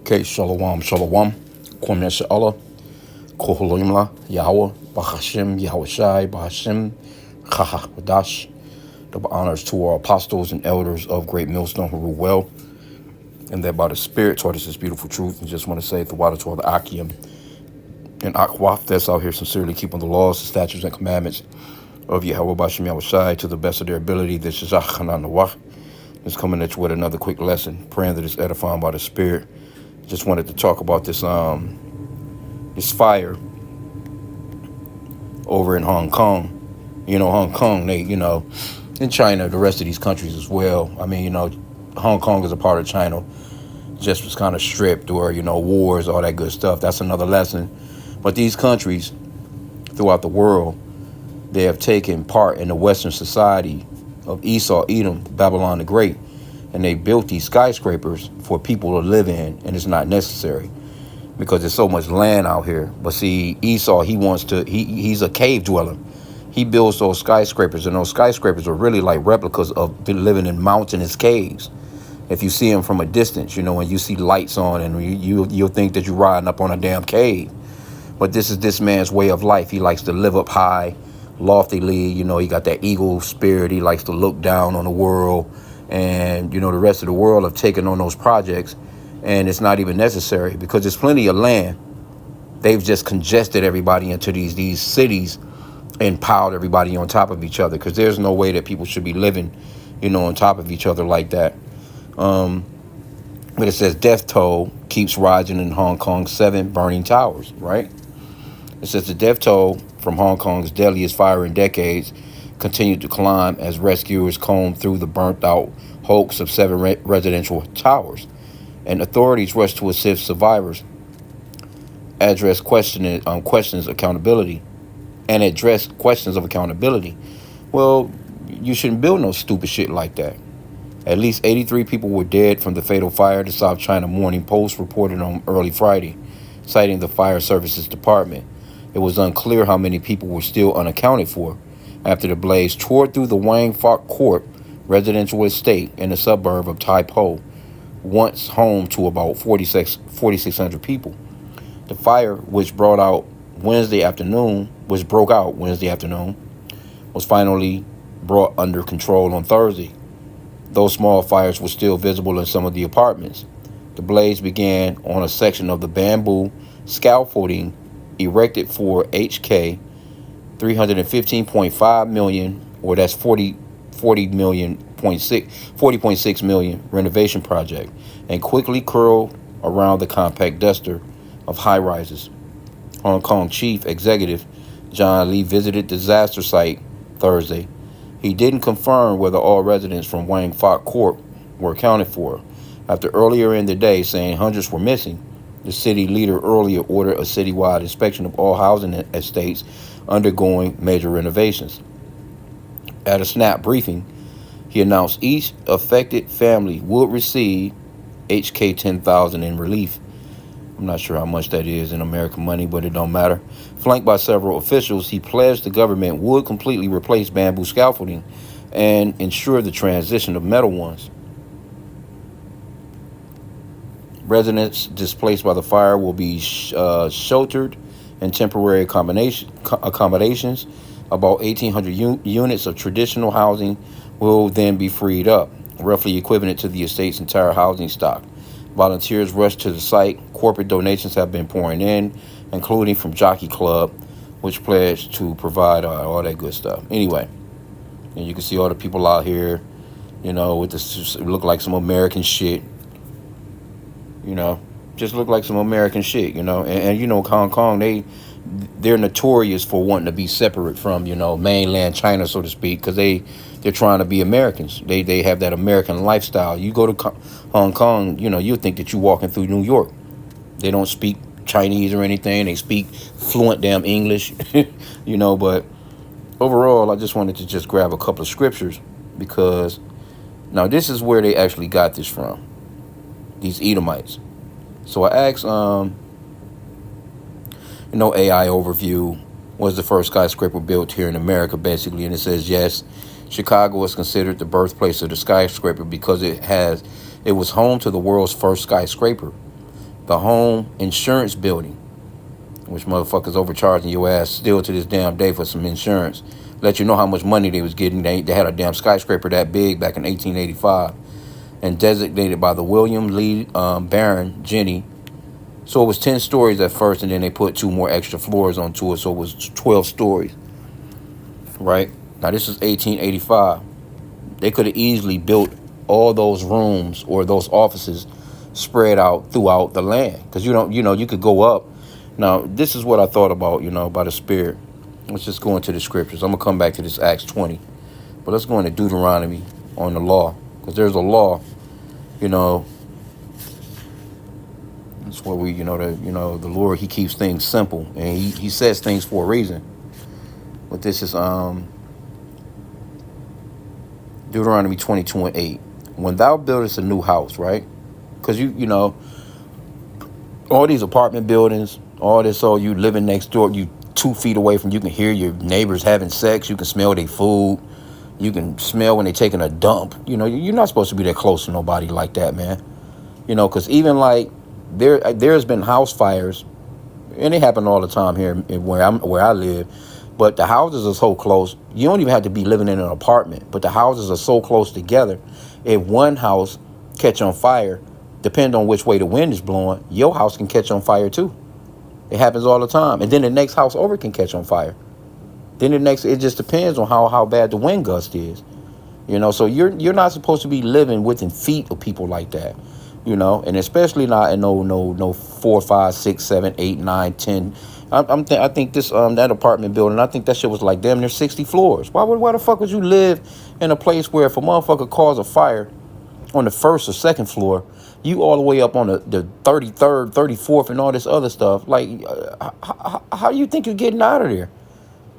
Okay, shalom, shalom. Kwam Allah, Koholimla, Yahweh, Bahashim, Yahweh Shai, Bahashim, Chaha, Wadash. Double honors to our apostles and elders of Great Millstone who rule well, and that by the Spirit taught us this beautiful truth. And just want to say the water to all the Akim and Akwaf that's out here sincerely keeping the laws, the statutes, and commandments of Yahweh Bahashim, Yahweh Shai to the best of their ability. This is Achanan Nawah. Just coming at you with another quick lesson, praying that it's edifying by the Spirit. Just wanted to talk about this this fire over in Hong Kong. Hong Kong, they, in China, the rest of these countries as well. I mean, Hong Kong is a part of China. Just was kind of stripped or, wars, all that good stuff. That's another lesson. But these countries throughout the world, they have taken part in the Western society of Esau, Edom, Babylon the Great. And they built these skyscrapers for people to live in, and it's not necessary because there's so much land out here. But see, Esau, he's a cave dweller. He builds those skyscrapers, and those skyscrapers are really like replicas of living in mountainous caves. If you see them from a distance, when you see lights on, and you'll think that you're riding up on a damn cave. But this is this man's way of life. He likes to live up high, loftily. He got that eagle spirit. He likes to look down on the world. And, the rest of the world have taken on those projects, and it's not even necessary because there's plenty of land. They've just congested everybody into these cities and piled everybody on top of each other because there's no way that people should be living, on top of each other like that. But it says death toll keeps rising in Hong Kong's 7 burning towers, right? It says the death toll from Hong Kong's deadliest fire in decades continued to climb as rescuers combed through the burnt-out hulks of 7 residential towers, and authorities rushed to assist survivors, address questions of accountability. Well, you shouldn't build no stupid shit like that. At least 83 people were dead from the fatal fire, the South China Morning Post reported on early Friday, citing the Fire Services Department. It was unclear how many people were still unaccounted for after the blaze tore through the Wang Fok Court residential estate in the suburb of Tai Po, once home to about 4,600 people. The fire, which broke out Wednesday afternoon, was finally brought under control on Thursday. Though small fires were still visible in some of the apartments. The blaze began on a section of the bamboo scaffolding erected for HK 315.5 million, or that's 40.6 million renovation project, and quickly curled around the compact duster of high rises. Hong Kong Chief Executive John Lee visited the disaster site Thursday. He didn't confirm whether all residents from Wang Fok Court were accounted for, after earlier in the day saying hundreds were missing. The city leader earlier ordered a citywide inspection of all housing estates undergoing major renovations. At a snap briefing, he announced each affected family would receive HK 10,000 in relief. I'm not sure how much that is in American money, but it don't matter. Flanked by several officials, he pledged the government would completely replace bamboo scaffolding and ensure the transition of metal ones. Residents displaced by the fire will be sheltered in temporary accommodations. About 1,800 units of traditional housing will then be freed up, roughly equivalent to the estate's entire housing stock. Volunteers rushed to the site. Corporate donations have been pouring in, including from Jockey Club, which pledged to provide all that good stuff. Anyway, and you can see all the people out here, with this look like some American shit. Just look like some American shit, and Hong Kong, they're notorious for wanting to be separate from, mainland China, so to speak, because they're trying to be Americans. They have that American lifestyle. You go to Hong Kong, you think that you're walking through New York. They don't speak Chinese or anything. They speak fluent damn English, but overall, I just wanted to just grab a couple of scriptures because now this is where they actually got this from. These Edomites. So I asked, AI overview, was the first skyscraper built here in America, basically, and it says yes. Chicago is considered the birthplace of the skyscraper because it was home to the world's first skyscraper. The home insurance building, which motherfuckers overcharging your ass still to this damn day for some insurance. Let you know how much money they was getting. They had a damn skyscraper that big back in 1885 and designated by the William Lee Baron Jenny. So it was 10 stories at first, and then they put 2 more extra floors onto it, so it was 12 stories, right? Now, this is 1885. They could have easily built all those rooms or those offices spread out throughout the land, because you could go up. Now, this is what I thought about, by the Spirit. Let's just go into the scriptures. I'm going to come back to this Acts 20. But let's go into Deuteronomy on the law, because there's a law, That's where the Lord, he keeps things simple, and he says things for a reason. But this is Deuteronomy 22:8. When thou buildest a new house, right? Because all these apartment buildings, all this, so you living next door, you 2 feet away from, you can hear your neighbors having sex, you can smell their food, you can smell when they're taking a dump. You're not supposed to be that close to nobody like that, man. Because even like there's been house fires, and it happen all the time here where I live. But the houses are so close, you don't even have to be living in an apartment. But the houses are so close together. If one house catch on fire, depending on which way the wind is blowing, your house can catch on fire too. It happens all the time. And then the next house over can catch on fire. Then it just depends on how bad the wind gust is. So you're not supposed to be living within feet of people like that. And especially not in no 4, 5, 6, 7, 8, 9, 10. I think this that apartment building, I think that shit was like damn near 60 floors. Why the fuck would you live in a place where if a motherfucker cause a fire on the 1st or 2nd floor, you all the way up on the 33rd, 34th, and all this other stuff? Like, how do you think you're getting out of there?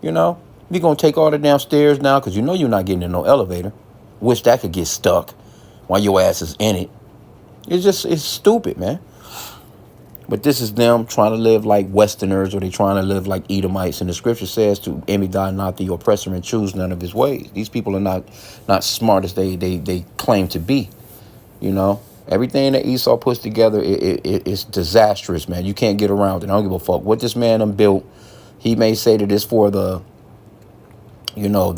You're gonna take all the damn stairs now because you're not getting in no elevator. Wish that could get stuck while your ass is in it. It's stupid, man. But this is them trying to live like Westerners, or they trying to live like Edomites. And the scripture says to envy not the oppressor and choose none of his ways. These people are not smart as they claim to be. Everything that Esau puts together, it's disastrous, man. You can't get around it. I don't give a fuck what this man done built. He may say that it's for the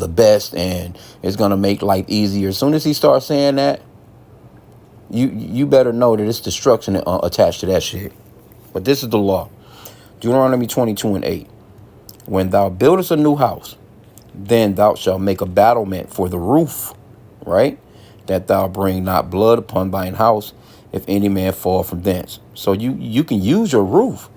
best, and it's going to make life easier. As soon as he starts saying that, you better know that it's destruction attached to that shit. But this is the law. Deuteronomy 22:8. When thou buildest a new house, then thou shalt make a battlement for the roof, right? That thou bring not blood upon thine house, if any man fall from thence. So you can use your roof.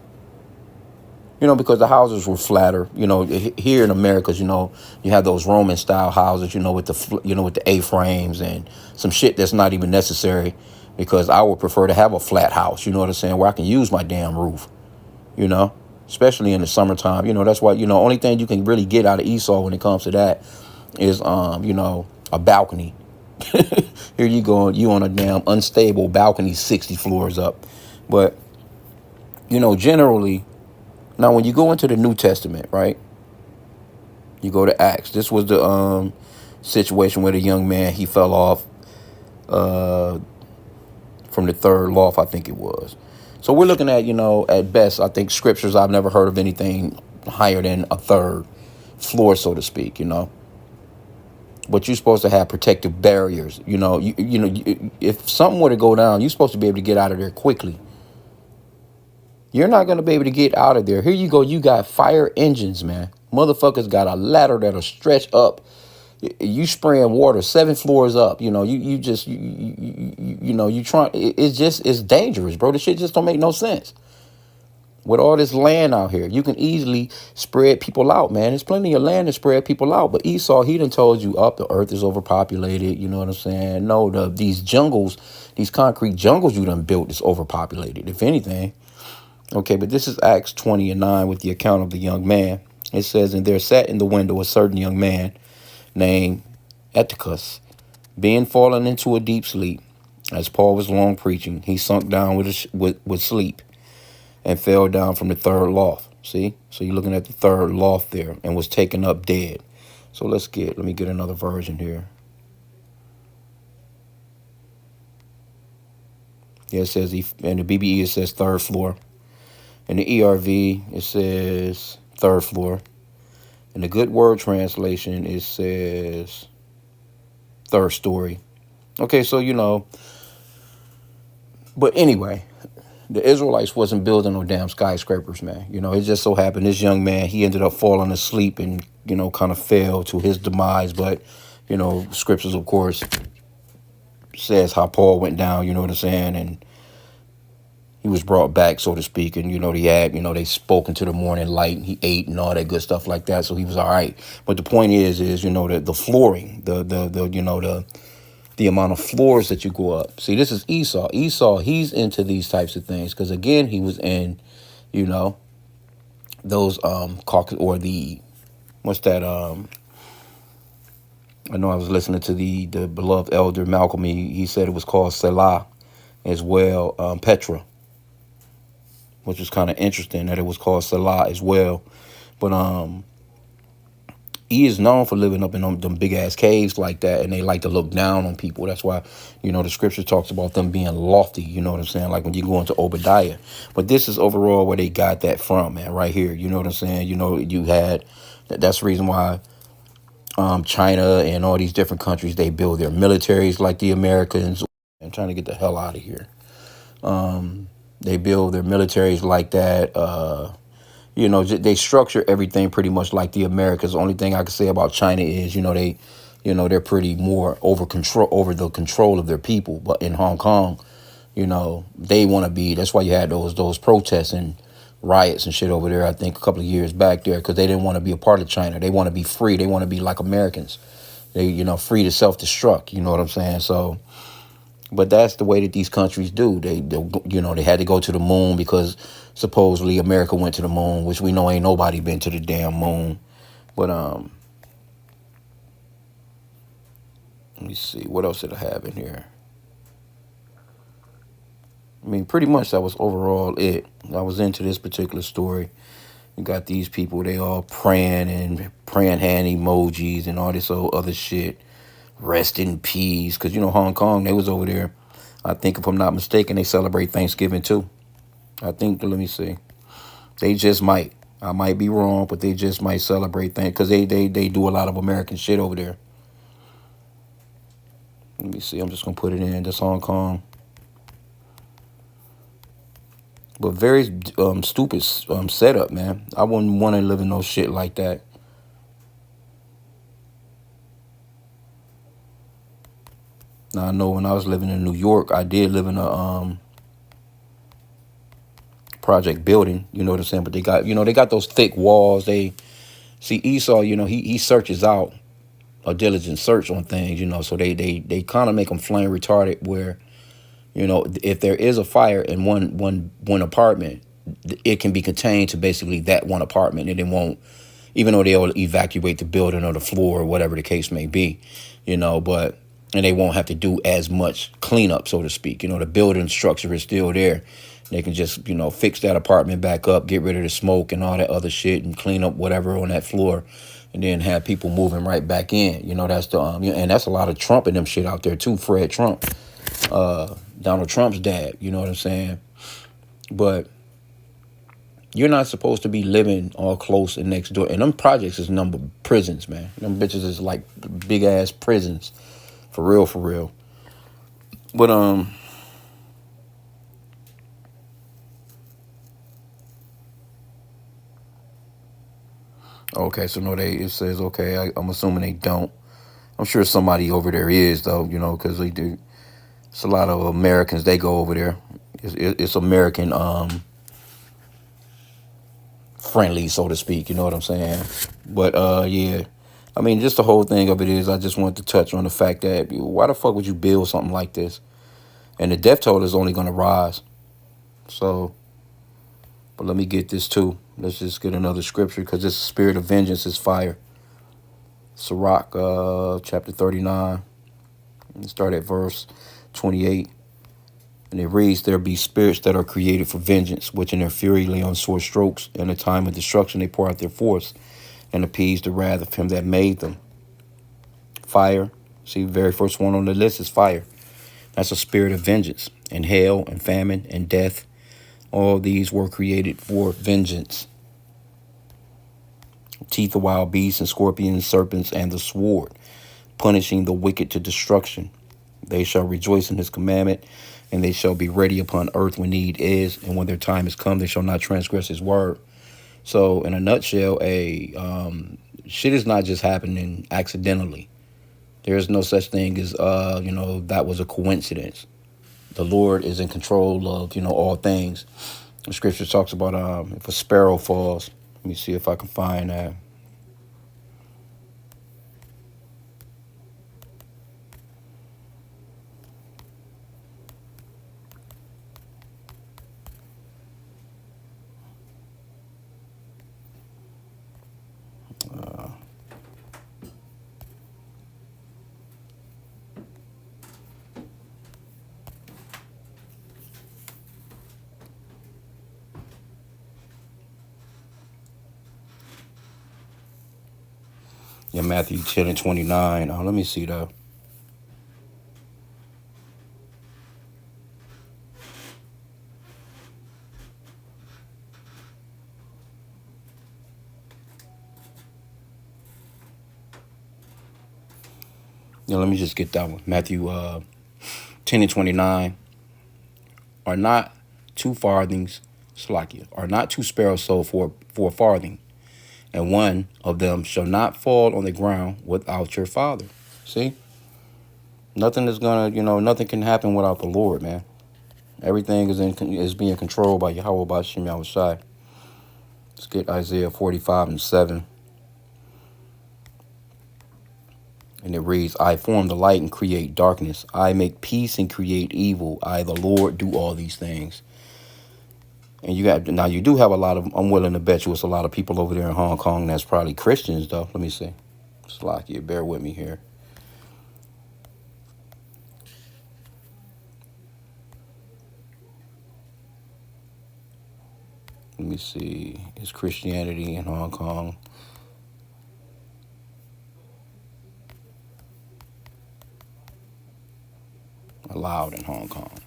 Because the houses were flatter. Here in America, you have those Roman style houses, with the A-frames and some shit that's not even necessary, because I would prefer to have a flat house, you know what I'm saying, where I can use my damn roof, especially in the summertime. That's why, only thing you can really get out of Esau when it comes to that is, a balcony. Here you go, you on a damn unstable balcony 60 floors up. But, generally, now, when you go into the New Testament, right, you go to Acts. This was the situation where the young man, he fell off from the 3rd loft, I think it was. So we're looking at, at best, I think scriptures, I've never heard of anything higher than a 3rd floor, so to speak, But you're supposed to have protective barriers. If something were to go down, you're supposed to be able to get out of there quickly. You're not going to be able to get out of there. Here you go. You got fire engines, man. Motherfuckers got a ladder that'll stretch up. You spraying water 7 floors up. You trying. It's dangerous, bro. This shit just don't make no sense. With all this land out here, you can easily spread people out, man. There's plenty of land to spread people out. But Esau, he done told you, the earth is overpopulated. You know what I'm saying? No, these jungles, these concrete jungles you done built is overpopulated, if anything. Okay, but this is Acts 20:9 with the account of the young man. It says, and there sat in the window a certain young man named Eutychus, being fallen into a deep sleep. As Paul was long preaching, he sunk down with sleep and fell down from the 3rd loft. See? So you're looking at the 3rd loft there, and was taken up dead. So let me get another version here. Yeah, it says, in the BBE, it says third floor. In the ERV, it says third floor. In the Good Word translation, it says third story. Okay, so, but anyway, the Israelites wasn't building no damn skyscrapers, man. It just so happened this young man, he ended up falling asleep and, kind of fell to his demise. But, scriptures, of course, says how Paul went down, you know what I'm saying? And he was brought back, so to speak. And, they spoke into the morning light and he ate and all that good stuff like that. So he was all right. But the point is, the flooring, the amount of floors that you go up. See, this is Esau. Esau, he's into these types of things because, again, he was in, those caucus or the what's that? I know I was listening to the beloved elder Malcolm. He said it was called Selah as well, Petra, which was kind of interesting that it was called Selah as well. But he is known for living up in them big ass caves like that, and they like to look down on people. That's why, the scripture talks about them being lofty. You know what I'm saying? Like when you go into Obadiah. But this is overall where they got that from, man. Right here. You know what I'm saying? You had that's the reason why China and all these different countries, they build their militaries like the Americans. I'm trying to get the hell out of here. They build their militaries like that. They structure everything pretty much like the Americas. The only thing I can say about China is, they're pretty more over the control of their people. But in Hong Kong, they want to be. That's why you had those protests and riots and shit over there. I think a couple of years back there because they didn't want to be a part of China. They want to be free. They want to be like Americans. They free to self-destruct. You know what I'm saying? So. But that's the way that these countries do. They had to go to the moon because supposedly America went to the moon, which we know ain't nobody been to the damn moon. But let me see, what else did I have in here? I mean, pretty much that was overall it. I was into this particular story. You got these people, they all praying and praying hand emojis and all this old other shit. Rest in peace. Because, Hong Kong, they was over there. I think, if I'm not mistaken, they celebrate Thanksgiving, too. I think, let me see. They just might. I might be wrong, but they just might celebrate things. Because they do a lot of American shit over there. Let me see. I'm just going to put it in. That's Hong Kong. But very stupid setup, man. I wouldn't want to live in no shit like that. Now, I know when I was living in New York, I did live in a project building, you know what I'm saying? But they got those thick walls. They see Esau, he searches out a diligent search on things, so they kind of make them flame retarded where, if there is a fire in one apartment, it can be contained to basically that one apartment, and it won't, even though they'll evacuate the building or the floor or whatever the case may be, but. And they won't have to do as much cleanup, so to speak. The building structure is still there. They can just, fix that apartment back up, get rid of the smoke and all that other shit and clean up whatever on that floor and then have people moving right back in. That's the, and that's a lot of Trump and them shit out there too. Fred Trump, Donald Trump's dad, you know what I'm saying? But you're not supposed to be living all close and next door. And them projects is number prisons, man. Them bitches is like big ass prisons. For real. But okay, so no, it says okay. I'm assuming they don't. I'm sure somebody over there is though, because they do. It's a lot of Americans. They go over there. It's American friendly, so to speak. You know what I'm saying? But yeah. I mean, just the whole thing of it is, I just wanted to touch on the fact that why the fuck would you build something like this? And the death toll is only going to rise. So, but let me get this too. Let's just get another scripture because this spirit of vengeance is fire. Sirach, chapter 39. Start at verse 28. And it reads, there be spirits that are created for vengeance, which in their fury lay on sore strokes. In the time of destruction they pour out their force and appease the wrath of him that made them. Fire. See, the very first one on the list is fire. That's a spirit of vengeance. And hell and famine and death, all these were created for vengeance. Teeth of wild beasts and scorpions, serpents, and the sword, punishing the wicked to destruction. They shall rejoice in his commandment, and they shall be ready upon earth when need is, and when their time is come, they shall not transgress his word. So, in a nutshell, shit is not just happening accidentally. There is no such thing as, that was a coincidence. The Lord is in control of, all things. The scripture talks about if a sparrow falls. Let me see if I can find that. Yeah, Matthew 10 and 29. Let me see that. Yeah, let me just get that one. Matthew 10 and 29. Are not two farthings, Slakia, are not two sparrows sold for a farthing, and one of them shall not fall on the ground without your Father. See? Nothing is nothing can happen without the Lord, man. Everything is being controlled by Yahweh B'Shem Yahushai. Let's get Isaiah 45 and 7. And it reads, I form the light and create darkness. I make peace and create evil. I, the Lord, do all these things. And you do have a lot of, I'm willing to bet you it's a lot of people over there in Hong Kong that's probably Christians, though. Let me see. Slakia, bear with me here. Let me see. Is Christianity in Hong Kong? Allowed in Hong Kong.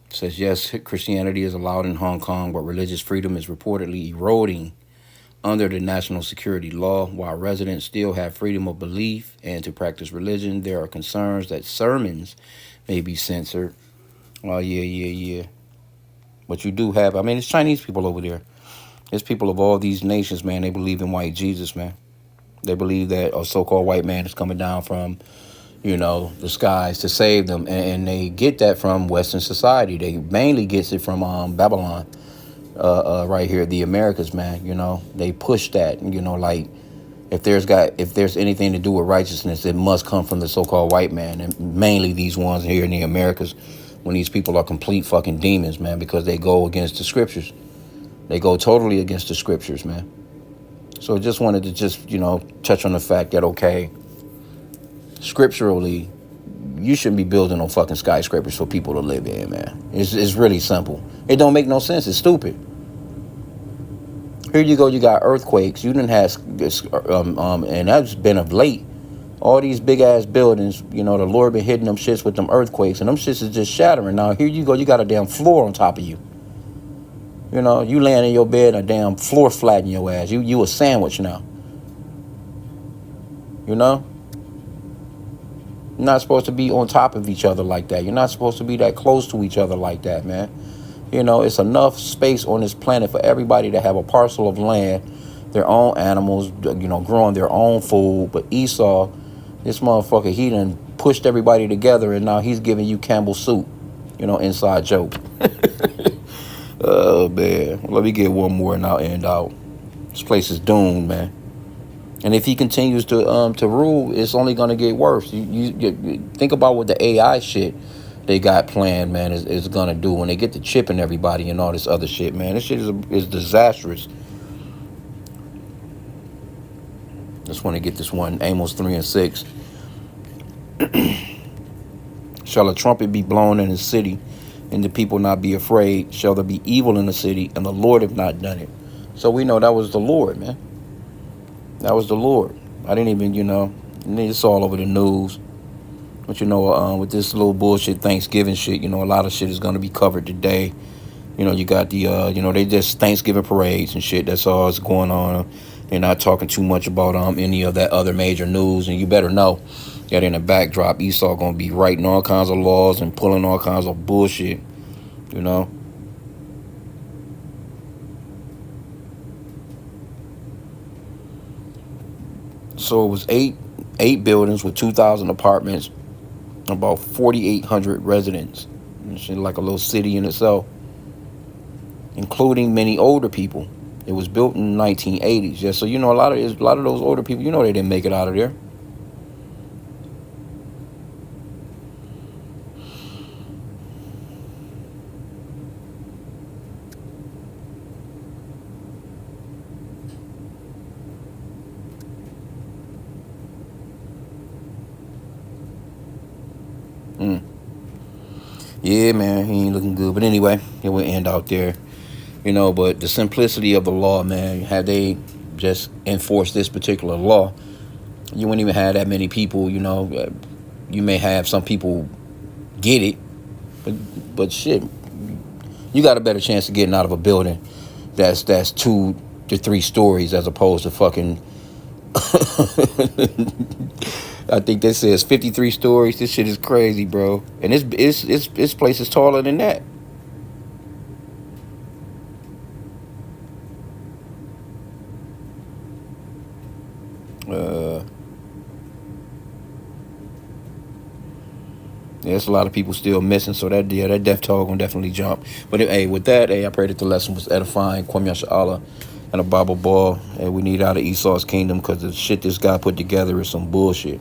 It says, yes, Christianity is allowed in Hong Kong, but religious freedom is reportedly eroding under the national security law. While residents still have freedom of belief and to practice religion, there are concerns that sermons may be censored. Oh, yeah. But you do have, it's Chinese people over there. It's people of all these nations, man. They believe in white Jesus, man. They believe that a so-called white man is coming down from the skies to save them. And they get that from Western society. They mainly gets it from Babylon, right here, the Americas, man. They push that, like if there's anything to do with righteousness, it must come from the so-called white man. And mainly these ones here in the Americas, when these people are complete fucking demons, man, because they go against the scriptures. They go totally against the scriptures, man. So just wanted to touch on the fact that, okay, scripturally, you shouldn't be building no fucking skyscrapers for people to live in, man. It's really simple. It don't make no sense. It's stupid. Here you go. You got earthquakes. You didn't have this, and that's been of late. All these big ass buildings, the Lord been hitting them shits with them earthquakes, and them shits is just shattering. Now here you go. You got a damn floor on top of you. You laying in your bed, a damn floor flat in your ass. You a sandwich now. You're not supposed to be on top of each other like that. You're not supposed to be that close to each other like that, man. It's enough space on this planet for everybody to have a parcel of land, their own animals, growing their own food. But Esau, this motherfucker, he done pushed everybody together, and now he's giving you Campbell soup. Inside joke. Oh, man. Let me get one more and I'll end out. This place is doomed, man. And if he continues to rule, it's only going to get worse. You think about what the AI shit they got planned, man, is going to do when they get to chipping everybody and all this other shit, man. This shit is disastrous. Just want to get this one, Amos 3 and 6. Shall a trumpet be blown in the city, and the people not be afraid? Shall there be evil in the city, and the Lord have not done it? So we know that was the Lord, man. That was the Lord. I didn't even, it's all over the news. But with this little bullshit Thanksgiving shit, a lot of shit is gonna be covered today. You got the they just Thanksgiving parades and shit. That's all that's going on. They're not talking too much about any of that other major news, and you better know that in the backdrop, Esau gonna be writing all kinds of laws and pulling all kinds of bullshit. You know. So it was eight buildings with 2,000 apartments, about 4,800 residents. It's like a little city in itself, including many older people. It was built in the 1980s. Yeah, so a lot of those older people, they didn't make it out of there. Yeah, man, he ain't looking good. But anyway, it will end out there. But the simplicity of the law, man, had they just enforced this particular law, you wouldn't even have that many people. You may have some people get it, but shit, you got a better chance of getting out of a building that's 2 to 3 stories as opposed to fucking I think that says 53 stories. This shit is crazy, bro. And this place is taller than that. Yeah, there's a lot of people still missing, so that death toll gonna definitely jump. But hey, with that, hey, I pray that the lesson was edifying. Kwam Yasha and a Bible ball. And we need out of Esau's kingdom, because the shit this guy put together is some bullshit.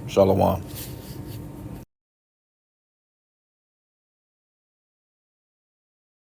Shalom.